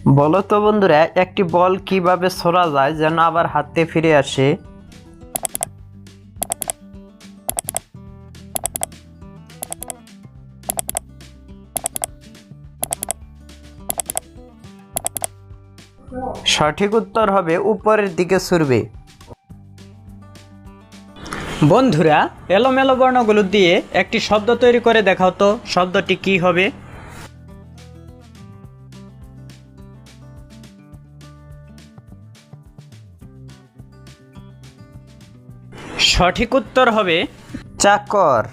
বলো তো বন্ধুরা, একটি বল কিভাবে ছোড়া যায় যেন আবার হাতে ফিরে আসে? সঠিক উত্তর হবে উপরের দিকে ছুড়বে। বন্ধুরা, এলোমেলো বর্ণগুলো দিয়ে একটি শব্দ তৈরি করে দেখাও তো, শব্দটি কি হবে? সঠিক উত্তর হবে চাকর।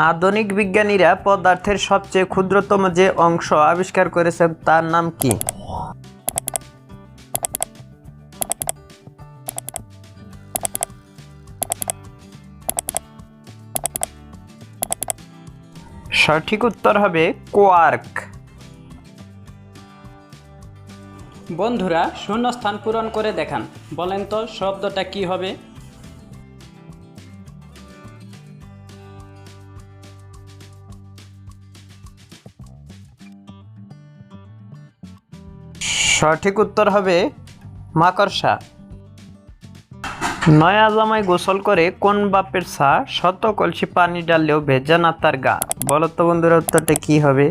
আধুনিক বিজ্ঞানীরা পদার্থের সবচেয়ে ক্ষুদ্রতম যে অংশ আবিষ্কার করেছেন তার নাম কি? সঠিক উত্তর হবে কোয়ার্ক। বন্ধুরা, শূন্যস্থান পূরণ করে দেখান। বলেন তো শব্দটা কি হবে? সঠিক উত্তর হবে মাকড়সা। নয়া জামাই গোসল করে কোন বাপের ছা, শত কলসি পানি ডাললেও ভেজা না তার গা? বলো তো বন্ধুরা, উত্তরটা কি হবে?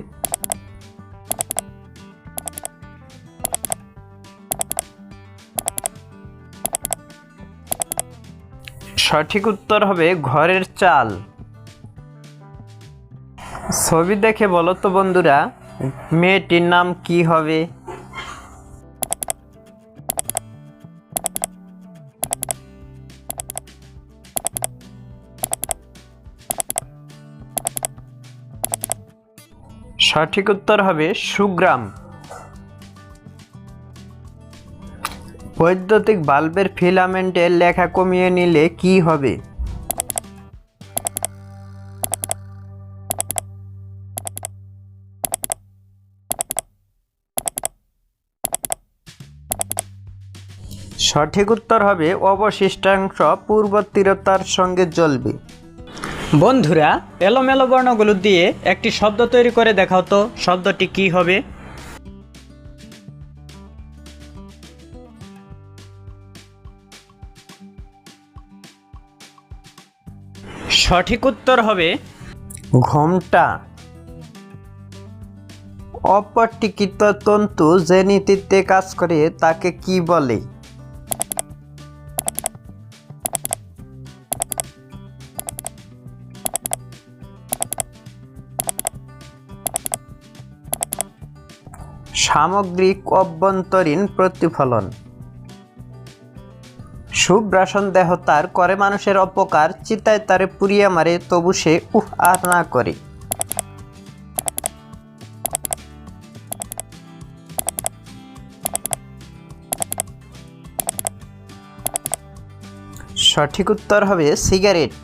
সঠিক উত্তর হবে ঘরের চাল। ছবি দেখে বলো তো বন্ধুরা, মেয়েটির নাম কি হবে? সঠিক উত্তর হবে সুগ্রাম। বৈদ্যুতিক বাল্বের ফিলামেন্টের লেখা কমিয়ে নিলে কি হবে? সঠিক উত্তর হবে অবশিষ্টাংশ পূর্বতীরতার সঙ্গে জ্বলবে। বন্ধুরা, এলোমেলো বর্ণগুলো দিয়ে একটি শব্দ তৈরি করে দেখাও তো, শব্দটি কি হবে? সঠিক উত্তর হবে ঘোমটা। অপটিকিত তন্তু যে নীতিতে কাজ করে তাকে কি বলে? সামগ্রিক অভ্যন্তরীণ প্রতিফলন। সুব্রাসন দেহ তার করে মানুষের অপকার, চিতায় তারে পুড়িয়া মারে তবু সে উহ আর না করে। সঠিক উত্তর হবে সিগারেট।